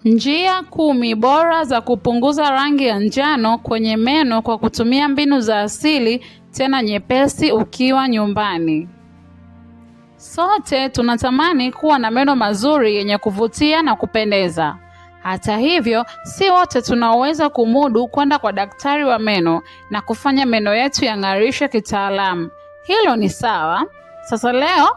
Njia 10 bora za kupunguza rangi ya njano kwenye meno kwa kutumia mbinu za asili tena nyepesi ukiwa nyumbani. Sote tunatamani kuwa na meno mazuri yenye kuvutia na kupendeza. Hata hivyo, si wote tunaweza kumudu kwenda kwa daktari wa meno na kufanya meno yetu yang'arishe kitaalamu. Hilo ni sawa. Sasa leo,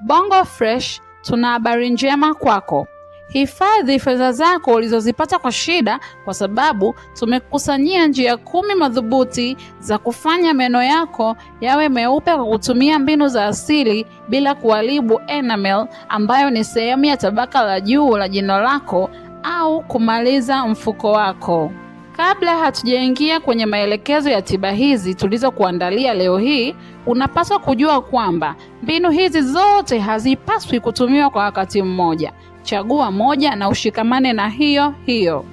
Bongo Fresh tuna habari njema kwako. Hifadhi fedha zako ulizozipata kwa shida kwa sababu tumekusanyia njia 10 madhubuti za kufanya meno yako yawe meupe kwa kutumia mbinu za asili bila kuharibu enamel ambayo ni sehemu ya tabaka la juu la jino lako au kumaliza mfuko wako. Kabla hatujaingia kwenye maelekezo ya tiba hizi tulizokuandalia leo hii, unapaswa kujua kwamba mbinu hizi zote hazipaswi kutumiwa kwa wakati mmoja. Chagua moja na ushikamane na hiyo hiyo.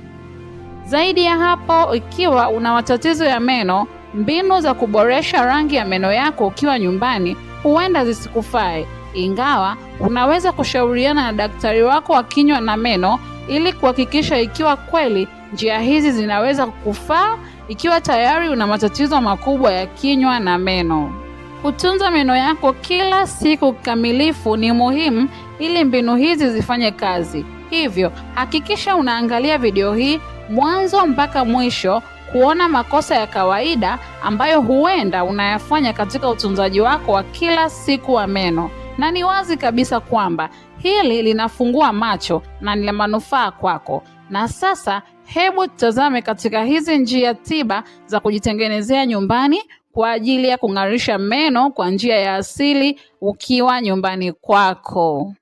Zaidi ya hapo, ikiwa una matatizo ya meno, mbinu za kuboresha rangi ya meno yako ukiwa nyumbani huenda zisikufae. Ingawa unaweza kushauriana na daktari wako wa kinywa na meno ili kuhakikisha ikiwa kweli njia hizi zinaweza kukufaa ikiwa tayari una matatizo makubwa ya kinywa na meno. Kutunza meno yako kila siku kikamilifu ni muhimu ili mbinu hizi zifanye kazi. Hivyo, hakikisha unaangalia video hii mwanzo mpaka mwisho kuona makosa ya kawaida ambayo huenda unayafanya katika utunzaji wako wa kila siku wa meno. Na ni wazi kabisa kwamba hili linafungua macho na ni la manufaa kwako. Na sasa, hebu tutazame katika hizi njia tiba za kujitengenezea nyumbani kwa ajili ya kung'arisha meno kwa njia ya asili ukiwa nyumbani kwako.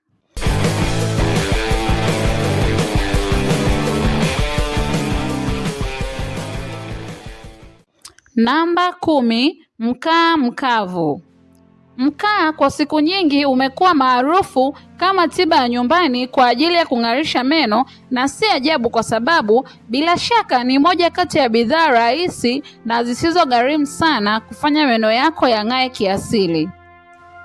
Namba 10, mkaa mkavu. Mkaa kwa siku nyingi umekuwa maarufu kama tiba ya nyumbani kwa ajili ya kung'arisha meno, na si ajabu kwa sababu bila shaka ni moja kati ya bidhaa rahisi na zisizogharimu sana kufanya meno yako yang'ae kiasili.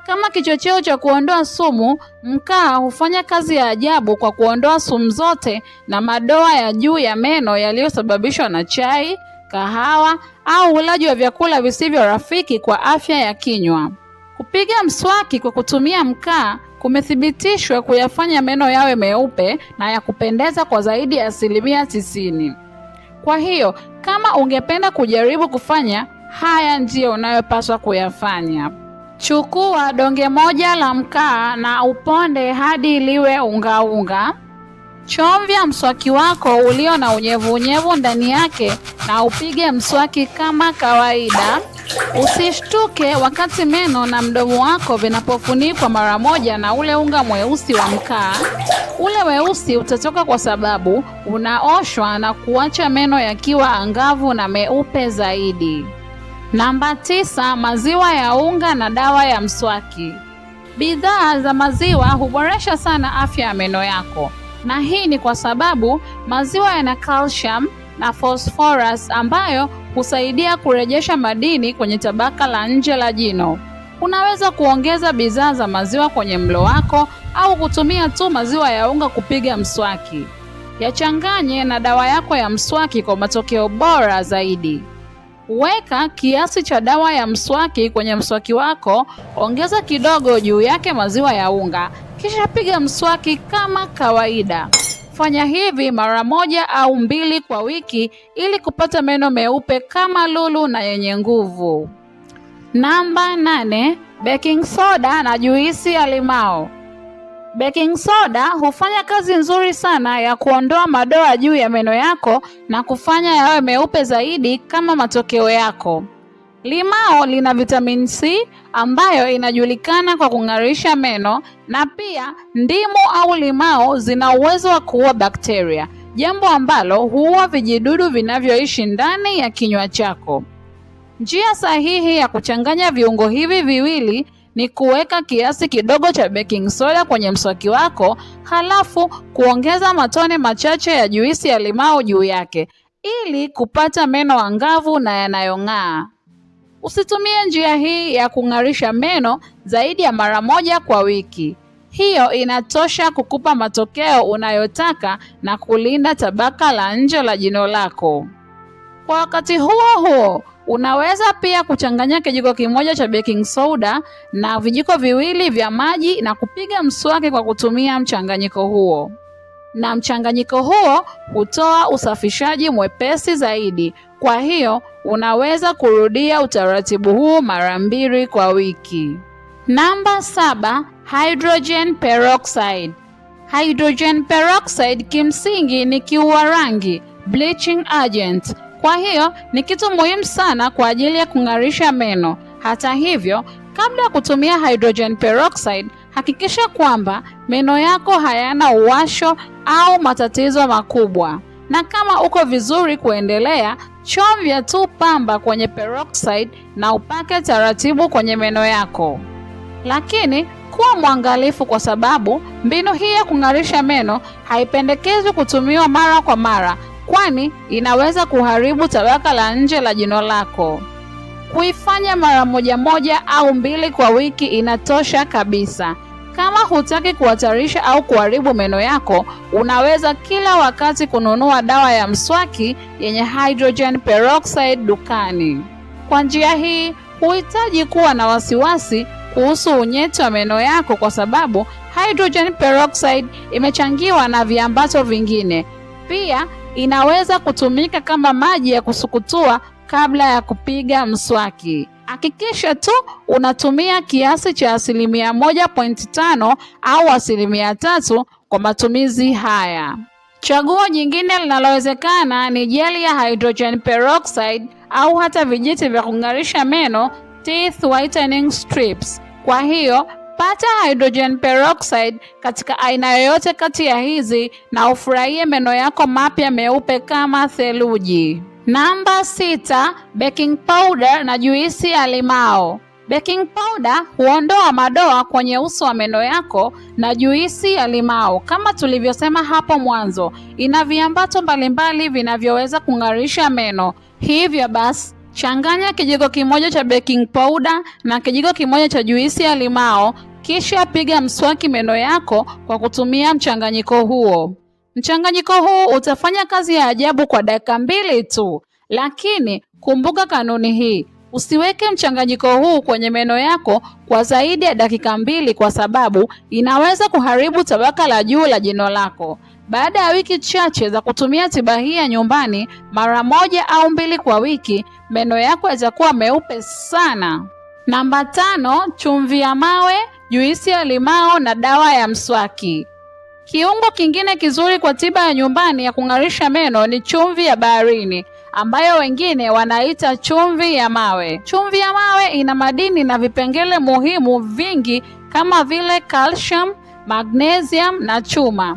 Kama kichocheo cha kuondoa sumu, mkaa hufanya kazi ya ajabu kwa kuondoa sumu zote na madoa ya juu ya meno yaliyosababishwa na chai, kahawa au ulaji wa vyakula visivyo rafiki kwa afya ya kinywa. Kupiga mswaki kwa kutumia mkaa kumethibitishwa kuyafanya meno yawe meupe na ya kupendeza kwa zaidi ya 90%. Kwa hiyo, kama ungependa kujaribu kufanya, haya ndiyo unayopaswa kuyafanya. Chukua donge moja la mkaa na uponde hadi liwe unga. Chovya mswaki wako ulio na unyevu ndani yake na upige mswaki kama kawaida. Usishtuke wakati meno na mdomo wako vinapofunikwa mara moja na ule unga mweusi wa mkaa. Ule weusi utatoka kwa sababu unaoshwa na kuacha meno yakiwa angavu na meupe zaidi. Namba 9, maziwa ya unga na dawa ya mswaki. Bidhaa za maziwa huboresha sana afya ya meno yako. Na hii ni kwa sababu maziwa yana calcium na phosphorus ambayo husaidia kurejesha madini kwenye tabaka la nje la jino. Unaweza kuongeza bidhaa za maziwa kwenye mlo wako au kutumia tu maziwa ya unga kupiga mswaki. Yachanganye na dawa yako ya mswaki kwa matokeo bora zaidi. Weka kiasi cha dawa ya mswaki kwenye mswaki wako, ongeza kidogo juu yake maziwa ya unga, kisha piga mswaki kama kawaida. Fanya hivi mara 1 au 2 kwa wiki ili kupata meno meupe kama lulu na yenye nguvu. Namba 8, baking soda na juisi ya limao. Baking soda hufanya kazi nzuri sana ya kuondoa madoa juu ya meno yako na kufanya yawe meupe zaidi kama matokeo yako. Limao lina vitamin C ambayo inajulikana kwa kung'arisha meno, na pia ndimu au limao zina uwezo wa kuua bakteria, jambo ambalo huua vijidudu vinavyoishi ndani ya kinywa chako. Njia sahihi ya kuchanganya viungo hivi viwili ni kuweka kiasi kidogo cha baking soda kwenye mswaki wako, halafu kuongeza matone machache ya juisi ya limao juu yake ili kupata meno angavu na yanayong'aa. Usitumie njia hii ya kung'arisha meno zaidi ya mara 1 kwa wiki. hiyo inatosha kukupa matokeo unayotaka na kulinda tabaka la nje la jino lako. Kwa wakati huo huo, unaweza pia kuchanganya kijiko kimoja cha baking soda na vijiko viwili vya maji na kupiga mswaki kwa kutumia mchanganyiko huo. Na mchanganyiko huo hutoa usafishaji mwepesi zaidi. Kwa hiyo, unaweza kurudia utaratibu huu mara 2 kwa wiki. Namba 7, hydrogen peroxide. Hydrogen peroxide kimsingi ni kiua rangi, bleaching agent. Kwa hiyo ni kitu muhimu sana kwa ajili ya kung'arisha meno. Hata hivyo, kabla ya kutumia hydrogen peroxide, hakikisha kwamba meno yako hayana uwasho au matatizo makubwa. Na kama uko vizuri kuendelea, chovya tu pamba kwenye peroxide na upake taratibu kwenye meno yako. Lakini kuwa mwangalifu kwa sababu mbinu hii ya kung'arisha meno haipendekezwi kutumiwa mara kwa mara, kwani inaweza kuharibu tabaka la nje la jino lako. Kuifanya mara moja au 2 kwa wiki inatosha kabisa. Kama hutaki kuhatarisha au kuharibu meno yako, unaweza kila wakati kununua dawa ya mswaki yenye hydrogen peroxide dukani. Kwa njia hii, huhitaji kuwa na wasiwasi kuhusu unyeti wa meno yako kwa sababu hydrogen peroxide imechangiwa na viambato vingine. Pia inaweza kutumika kama maji ya kusukutua kabla ya kupiga mswaki. Hakikisha tu unatumia kiasi cha 1.5% au 3% kwa matumizi haya. Chaguo jingine linalowezekana ni jeli ya hydrogen peroxide au hata vijiti vya kung'arisha meno, teeth whitening strips. Kwa hiyo, pata hydrogen peroxide katika aina yoyote kati ya hizi na ufurahie meno yako mapya meupe kama theluji. Namba 6, baking powder na juisi ya limao. Baking powder huondoa madoa kwenye uso wa meno yako na juisi ya limao, kama tulivyosema hapo mwanzo, ina viambato mbalimbali vinavyoweza kung'arisha meno. Hivyo basi, changanya kijiko kimoja cha baking powder na kijiko kimoja cha juisi ya limao, kisha piga mswaki meno yako kwa kutumia mchanganyiko huo. Mchanganyiko huu utafanya kazi ya ajabu kwa dakika 2 tu, lakini kumbuka kanuni hii: usiweke mchanganyiko huu kwenye meno yako kwa zaidi ya dakika 2 kwa sababu inaweza kuharibu tabaka la juu la jino lako. Baada ya wiki chache za kutumia tiba hii ya nyumbani mara 1 au 2 kwa wiki, meno yako yatakuwa meupe sana. Namba 5, chumvi ya mawe, juisi ya limao na dawa ya mswaki. Kiungo kingine kizuri kwa tiba ya nyumbani ya kung'arisha meno ni chumvi ya baharini, ambayo wengine wanaita chumvi ya mawe. Chumvi ya mawe ina madini na vipengele muhimu vingi kama vile calcium, magnesium na chuma.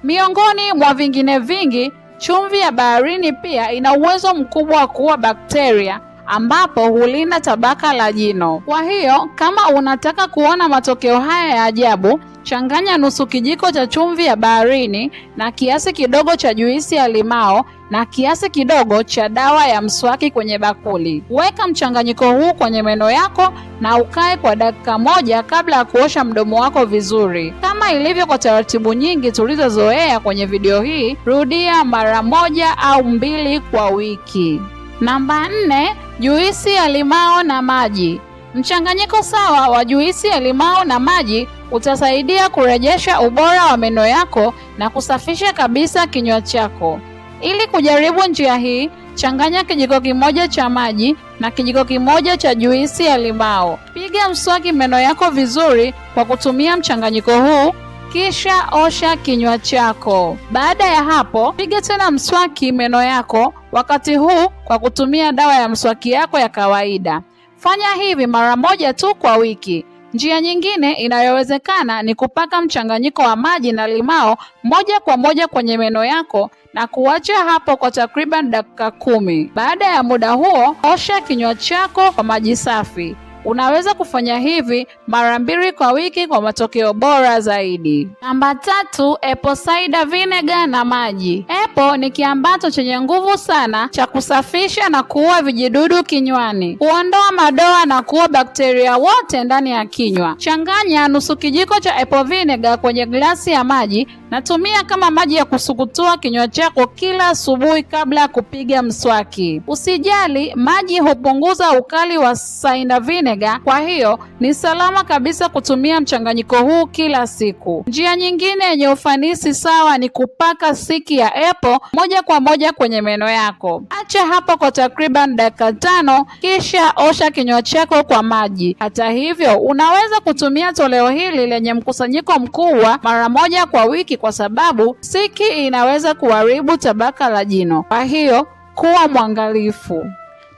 Miongoni mwa vingine vingi, chumvi ya baharini pia ina uwezo mkubwa wa kuua bakteria, ambapo hulinda tabaka la jino. Kwa hiyo, kama unataka kuona matokeo haya ya ajabu, changanya nusu kijiko cha chumvi ya baharini na kiasi kidogo cha juisi ya limao na kiasi kidogo cha dawa ya mswaki kwenye bakuli. Weka mchanganyiko huu kwenye meno yako na ukae kwa dakika 1 kabla ya kuosha mdomo wako vizuri. Kama ilivyo kwa taratibu nyingi tulizozoea kwenye video hii, rudia mara 1 au 2 kwa wiki. Namba 4, juisi ya limao na maji. Mchanganyiko sawa wa juisi ya limao na maji utasaidia kurejesha ubora wa meno yako na kusafisha kabisa kinywa chako. Ili kujaribu njia hii, changanya kijiko kimoja cha maji na kijiko kimoja cha juisi ya limao. Piga mswaki meno yako vizuri kwa kutumia mchanganyiko huu, kisha osha kinywa chako. Baada ya hapo, piga tena mswaki meno yako, wakati huu kwa kutumia dawa ya mswaki yako ya kawaida. Fanya hivi mara 1 tu kwa wiki. Njia nyingine inayowezekana ni kupaka mchanganyiko wa maji na limao moja kwa moja kwenye meno yako na kuacha hapo kwa takriban dakika 10. Baada ya muda huo, osha kinywa chako kwa maji safi. Unaweza kufanya hivi mara 2 kwa wiki kwa matokeo bora zaidi. Namba 3, apple cider vinegar na maji. Mojawapo ni kiambato chenye nguvu sana cha kusafisha na kuua vijidudu kinywani, huondoa madoa na kuua bakteria wote ndani ya kinywa. Changanya nusu kijiko cha apple vinegar kwenye glasi ya maji na tumia kama maji ya kusukutua kinywa chako kila asubuhi kabla ya kupiga mswaki. Usijali, maji hupunguza ukali wa cider vinegar, kwa hiyo ni salama kabisa kutumia mchanganyiko huu kila siku. Njia nyingine yenye ufanisi sawa ni kupaka siki ya apple moja kwa moja kwenye meno yako. Acha hapo kwa takriban dakika 5 kisha osha kinywa chako kwa maji. Hata hivyo, unaweza kutumia toleo hili lenye mkusanyiko mkubwa mara moja kwa wiki kwa sababu siki inaweza kuharibu tabaka la jino. Kwa hiyo, kuwa mwangalifu.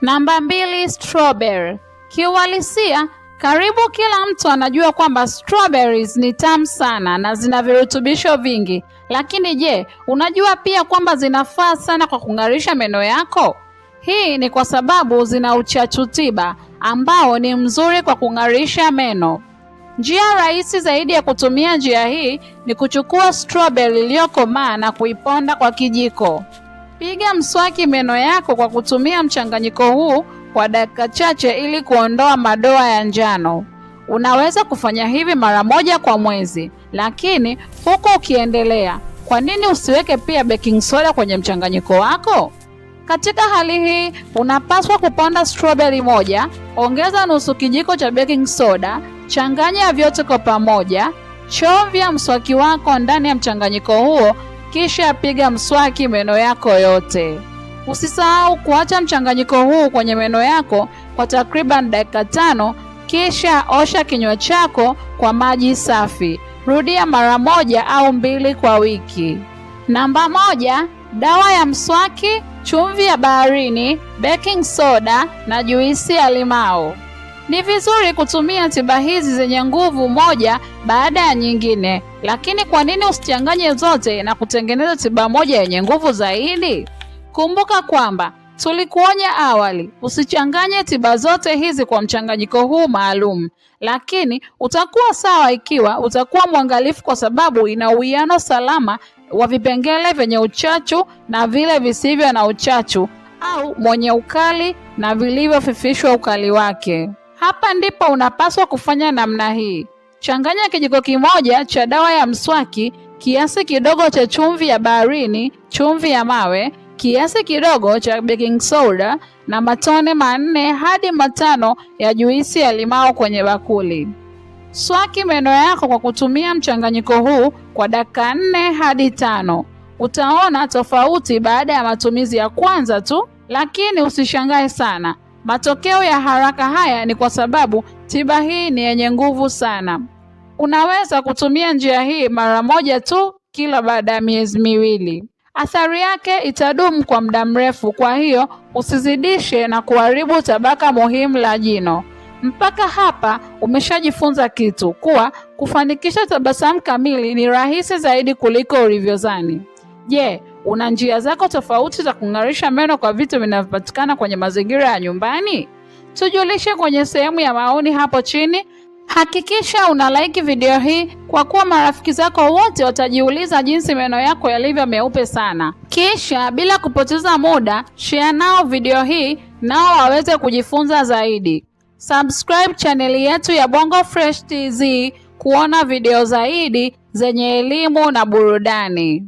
Namba 2, strawberry. Kiuhalisia, karibu kila mtu anajua kwamba strawberries ni tamu sana na zina virutubisho vingi. Lakini je, unajua pia kwamba zinafaa sana kwa kung'arisha meno yako? Hii ni kwa sababu zina uchachu tiba ambao ni mzuri kwa kung'arisha meno. Njia rahisi zaidi ya kutumia njia hii ni kuchukua strawberry iliyokomaa na kuiponda kwa kijiko. Piga mswaki meno yako kwa kutumia mchanganyiko huu kwa dakika chache ili kuondoa madoa ya njano. Unaweza kufanya hivi mara moja kwa mwezi, lakini huko ukiendelea, kwa nini usiweke pia baking soda kwenye mchanganyiko wako? Katika hali hii, unapaswa kuponda strawberry moja, ongeza nusu kijiko cha baking soda, changanya vyote kwa pamoja, chovya mswaki wako ndani ya mchanganyiko huo, kisha piga mswaki meno yako yote. Usisahau kuacha mchanganyiko huu kwenye meno yako kwa takriban dakika 5, kisha osha kinywa chako kwa maji safi. Rudia mara 1 au 2 kwa wiki. Namba 1, dawa ya mswaki, chumvi ya baharini, baking soda na juisi ya limao. Ni vizuri kutumia tiba hizi zenye nguvu moja baada ya nyingine, lakini kwa nini usichanganye zote na kutengeneza tiba moja yenye nguvu zaidi? Kumbuka kwamba tulikuonya awali, usichanganye tiba zote hizi kwa mchanganyiko huu maalum, lakini utakuwa sawa ikiwa utakuwa mwangalifu kwa sababu ina uwiano salama wa vipengele vyenye uchachu na vile visivyo na uchachu, au mwenye ukali na vilivyofifishwa ukali wake. Hapa ndipo unapaswa kufanya namna hii. Changanya kijiko kimoja cha dawa ya mswaki, kiasi kidogo cha chumvi ya baharini, chumvi ya mawe, kiasi kidogo cha baking soda na matone 4 hadi 5 ya juisi ya limao kwenye bakuli. Swaki meno yako kwa kutumia mchanganyiko huu kwa dakika 4 hadi 5. Utaona tofauti baada ya matumizi ya kwanza tu, lakini usishangae sana. Matokeo ya haraka haya ni kwa sababu tiba hii ni yenye nguvu sana. Unaweza kutumia njia hii mara moja tu kila baada ya miezi 2. Athari yake itadumu kwa muda mrefu, kwa hiyo usizidishe na kuharibu tabaka muhimu la jino. Mpaka hapa umeshajifunza kitu kuwa kufanikisha tabasamu kamili ni rahisi zaidi kuliko ulivyodhani. Je, una njia zako tofauti za kung'arisha meno kwa vitu vinavyopatikana kwenye mazingira ya nyumbani? Tujulishe kwenye sehemu ya maoni hapo chini. Hakikisha una like video hii kwa kuwa marafiki zako wote watajiuliza jinsi meno yako yalivyo meupe sana. Kisha bila kupoteza muda, share nao video hii nao waweze kujifunza zaidi. Subscribe chaneli yetu ya Bongo Fresh TZ kuona video zaidi zenye elimu na burudani.